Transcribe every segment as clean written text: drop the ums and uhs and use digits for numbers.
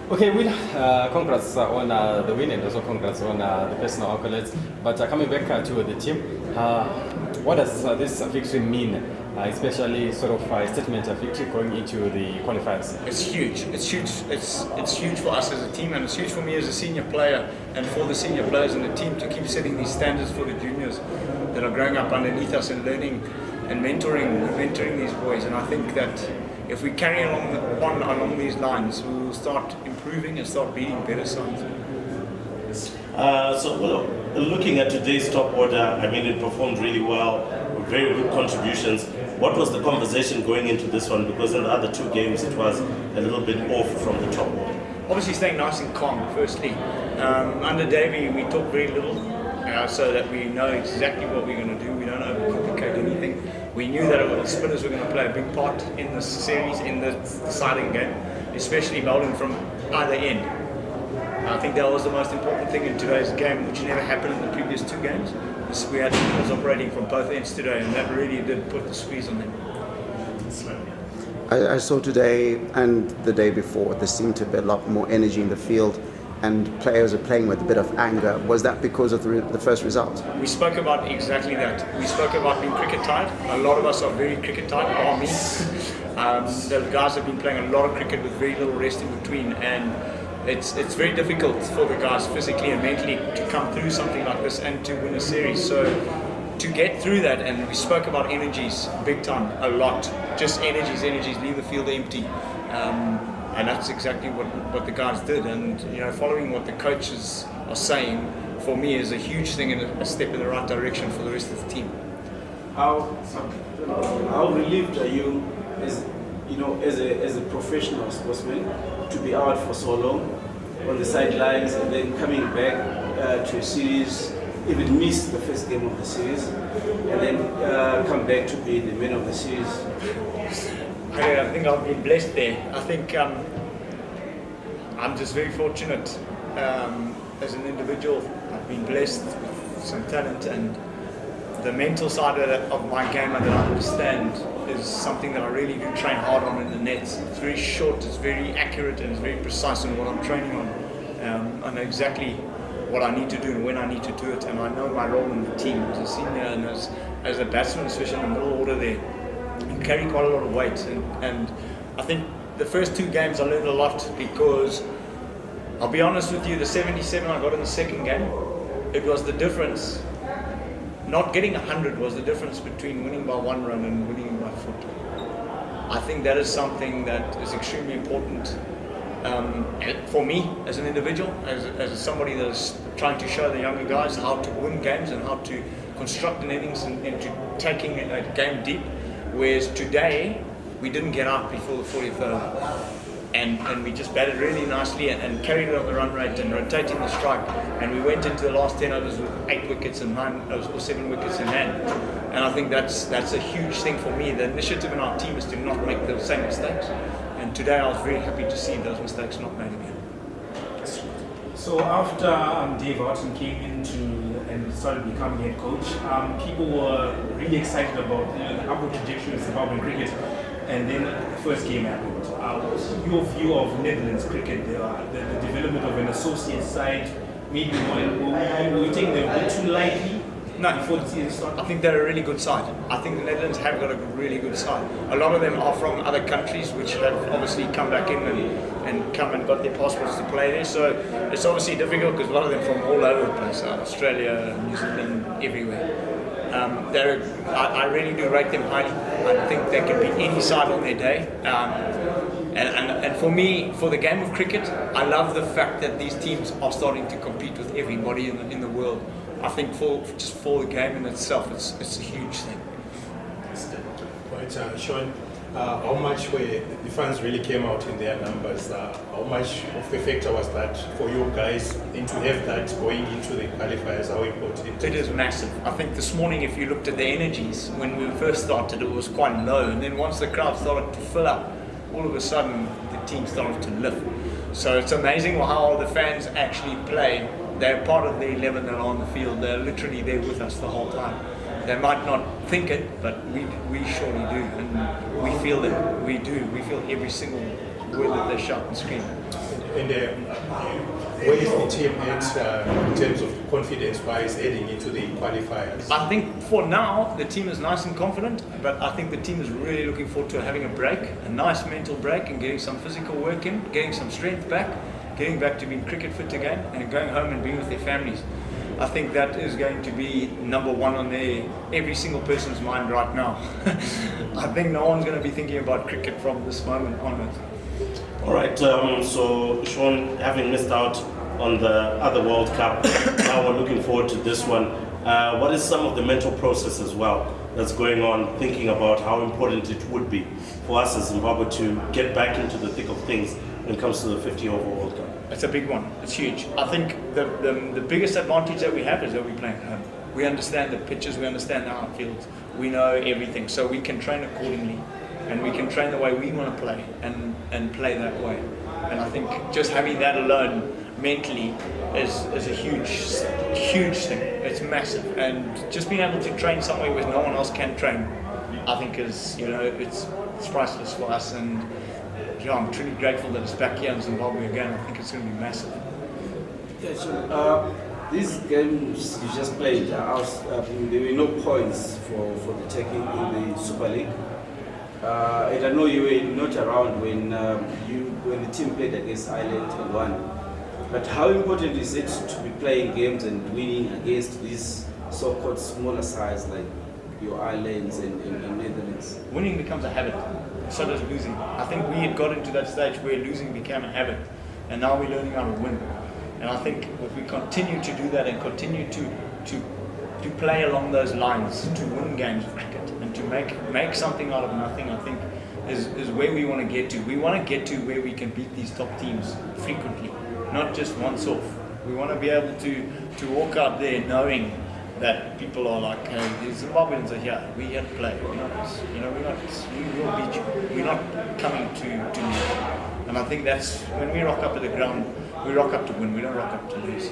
Okay, congrats on the win and also congrats on the personal accolades. But coming back to the team, what does this victory mean, especially sort of a statement of victory going into the qualifiers? It's huge. It's huge. It's huge for us as a team, and it's huge for me as a senior player, and for the senior players in the team to keep setting these standards for the juniors that are growing up underneath us and learning and mentoring these boys. And I think that if we carry along these lines, we will start improving and start beating better sides. Looking at today's top order, I mean, it performed really well, very good contributions. What was the conversation going into this one? Because in the other two games, it was a little bit off from the top order. Obviously, staying nice and calm, firstly. Under Davey, we talk very little, so that we know exactly what we're going to do. We don't overcomplicate anything. We knew that the spinners were going to play a big part in this series, in the deciding game, especially bowling from either end. I think that was the most important thing in today's game, which never happened in the previous two games. We had spinners operating from both ends today, and that really did put the squeeze on them. I saw today and the day before there seemed to be a lot more energy in the field, and players are playing with a bit of anger. Was that because of the first result? We spoke about exactly that. We spoke about being cricket tired. A lot of us are very cricket tired, bar me. The guys have been playing a lot of cricket with very little rest in between, and it's very difficult for the guys physically and mentally to come through something like this and to win a series. So to get through that, and we spoke about energies big time, a lot. Just energies, leave the field empty. And that's exactly what the guys did. And following what the coaches are saying, for me, is a huge thing and a step in the right direction for the rest of the team. How relieved are you, as a professional sportsman, to be out for so long on the sidelines and then coming back to a series, even miss the first game of the series, and then come back to be the man of the series? I think I've been blessed there. I think I'm just very fortunate as an individual. I've been blessed with some talent, and the mental side of my game that I understand is something that I really do train hard on in the nets. It's very short, it's very accurate, and it's very precise in what I'm training on. I know exactly what I need to do and when I need to do it, and I know my role in the team as a senior and as a batsman, especially in the middle order there. You carry quite a lot of weight, and I think the first two games I learned a lot, because I'll be honest with you, the 77 I got in the second game, it was the difference. Not getting 100 was the difference between winning by one run and winning by foot. I think that is something that is extremely important for me as an individual, as somebody that is trying to show the younger guys how to win games and how to construct an innings into taking a game deep. Whereas today, we didn't get out before the 40th over. And we just batted really nicely and carried it on the run rate and rotating the strike. And we went into the last 10 overs with 8 wickets and 7 wickets in hand. And I think that's a huge thing for me. The initiative in our team is to not make the same mistakes. And today I was very happy to see those mistakes not made again. So after Dave Houghton came and started becoming head coach, people were really excited about the upward trajectory of Zimbabwean cricket, and then the first game happened. What's your view of Netherlands cricket, the development of an associate side? Maybe will we take them a bit too lightly? No, before the season started? I think they're a really good side. I think the Netherlands have got a really good side. A lot of them are from other countries which have obviously come back in and come and got their passports to play there. So it's obviously difficult because a lot of them from all over the place, Australia, New Zealand, everywhere. I really do rate them highly. I think they can beat any side on their day. And for me, for the game of cricket, I love the fact that these teams are starting to compete with everybody in the world. I think for the game in itself, it's a huge thing. Right, Sean, how much were the fans really came out in their numbers? How much of the factor was that for you guys, and to have that going into the qualifiers? How important? It is massive. I think this morning, if you looked at the energies when we first started, it was quite low, and then once the crowd started to fill up, all of a sudden the team started to lift. So it's amazing how the fans actually play. They're part of the 11 that are on the field. They're literally there with us the whole time. They might not think it, but we surely do, and we feel it. We do. We feel every single word that they shout and scream. And where is the team at in terms of confidence-wise heading into the qualifiers? I think for now the team is nice and confident, but I think the team is really looking forward to having a break, a nice mental break, and getting some physical work in, getting some strength back, getting back to being cricket fit again, and going home and being with their families. I think that is going to be number one on every single person's mind right now. I think no one's going to be thinking about cricket from this moment onwards. All right, so Sean, having missed out on the other World Cup, now we're looking forward to this one. What is some of the mental process as well that's going on, thinking about how important it would be for us as Zimbabwe to get back into the thick of things when it comes to the 50-over World Cup? It's a big one. It's huge. I think the biggest advantage that we have is that we're playing at home. We understand the pitches, we understand the outfields, we know everything, so we can train accordingly, and we can train the way we want to play and play that way. And I think just having that alone mentally is a huge thing. It's massive, and just being able to train somewhere where no one else can train, I think is, it's priceless for us. And I'm truly grateful that it's back here in Zimbabwe again. I think it's going to be massive. Yeah, so these games you just played, there were no points for the taking in the Super League. And I know you were not around when the team played against Ireland and won. But how important is it to be playing games and winning against these so-called smaller sides like your Irelands and Netherlands? Winning becomes a habit. So does losing. I think we had got into that stage where losing became a habit, and now we're learning how to win. And I think if we continue to do that and continue to play along those lines, to win games of cricket and to make something out of nothing, I think is where we want to get to. We want to get to where we can beat these top teams frequently, not just once off. We want to be able to walk out there knowing that people are like, hey, the Zimbabweans are here. We here to play. We will beat you. We're not coming to lose. And I think that's when we rock up at the ground. We rock up to win. We don't rock up to lose.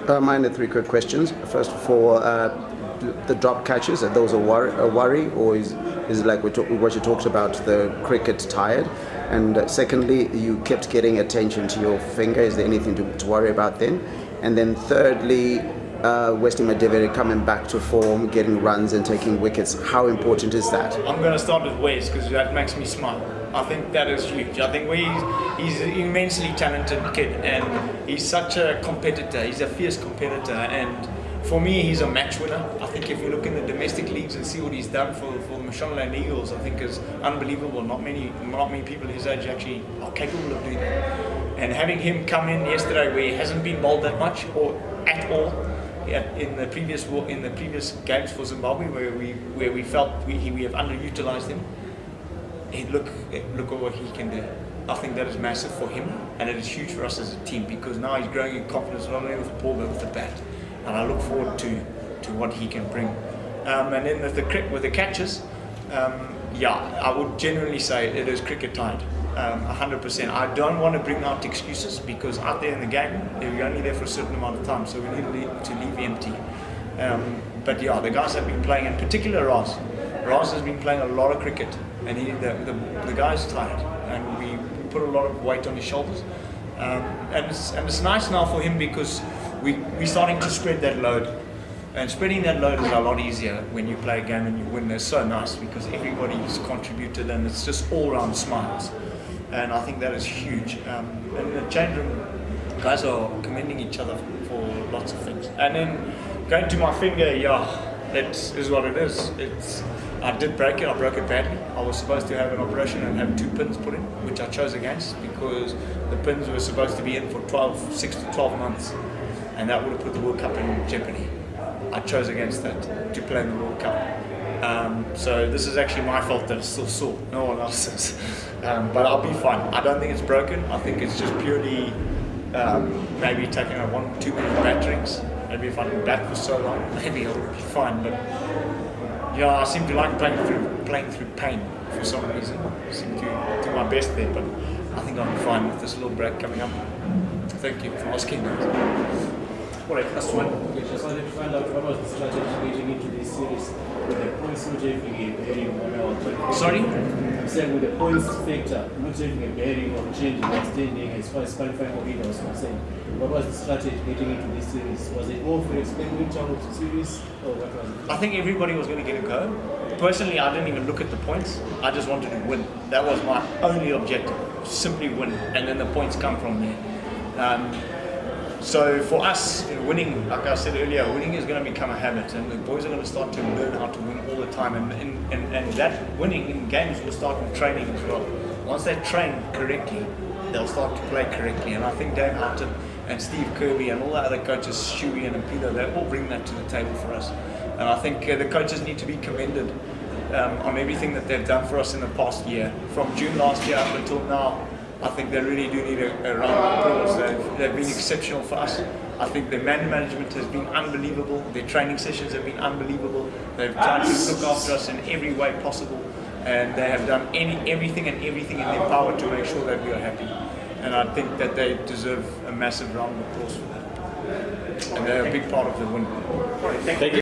Mine are three quick questions. First, for the drop catches, are those a worry, or is it like what you talked about, the cricket tired? And secondly, you kept getting attention to your finger. Is there anything to worry about then? And then thirdly, Westy Madivere coming back to form, getting runs and taking wickets. How important is that? I'm going to start with Wes because that makes me smile. I think that is huge. I think he's an immensely talented kid, and he's such a competitor. He's a fierce competitor, and for me, he's a match winner. I think if you look in the domestic leagues and see what he's done for the Mashonaland Eagles, I think is unbelievable. Not many people his age actually are capable of doing that. And having him come in yesterday where he hasn't been bowled that much or at all, in the previous games for Zimbabwe where we felt we have underutilized him. Look at what he can do. I think that is massive for him, and it is huge for us as a team because now he's growing in confidence not only with the ball but with the bat, and I look forward to what he can bring. And then with the catches, I would generally say it is cricket tied. 100%. I don't want to bring out excuses because out there in the game, you're only there for a certain amount of time, so we need to leave empty. But yeah, the guys have been playing, in particular Raz has been playing a lot of cricket, and the guy's tired, and we put a lot of weight on his shoulders. And it's nice now for him because we're starting to spread that load. And spreading that load is a lot easier when you play a game and you win. It's so nice because everybody's contributed and it's just all-round smiles. And I think that is huge. And the change room, guys are commending each other for lots of things. And then going to my finger, that is what it is. I did break it. I broke it badly. I was supposed to have an operation and have 2 pins put in, which I chose against because the pins were supposed to be in for 6 to 12 months, and that would have put the World Cup in jeopardy. I chose against that to play in the World Cup. So this is actually my fault that it's still sore, no one else's. But I'll be fine. I don't think it's broken. I think it's just purely maybe taking a 1-2 minute batterings. Maybe if I didn't bat for so long, maybe I'll be fine. But I seem to like playing through pain for some reason. I seem to do my best there, but I think I'm fine with this little break coming up. Thank you for asking that. All right, last one. Okay, just wanted to find out what was the strategy getting into this series with the points not every game. bearing on our qualification? Sorry? I'm saying with the points factor not having a bearing on changing our standing as far as qualifying for it was concerned. What was the strategy getting into this series? Was it more for experimental series or what was it? I think everybody was going to get a go. Personally, I didn't even look at the points. I just wanted to win. That was my only objective, simply win, and then the points come from there. So for us, winning, like I said earlier, winning is going to become a habit, and the boys are going to start to learn how to win all the time, and that winning in games will start with training as well. Once they train correctly, they'll start to play correctly, and I think Dave Houghton and Steve Kirby and all the other coaches, Shuey and Peter, they all bring that to the table for us. And I think the coaches need to be commended on everything that they've done for us in the past year. From June last year up until now, I think they really do need a round of applause. They've been exceptional for us. I think their man management has been unbelievable. Their training sessions have been unbelievable. They've tried to look after us in every way possible, and they have done everything in their power to make sure that we are happy. And I think that they deserve a massive round of applause for that. And they're a big part of the win. Thank you.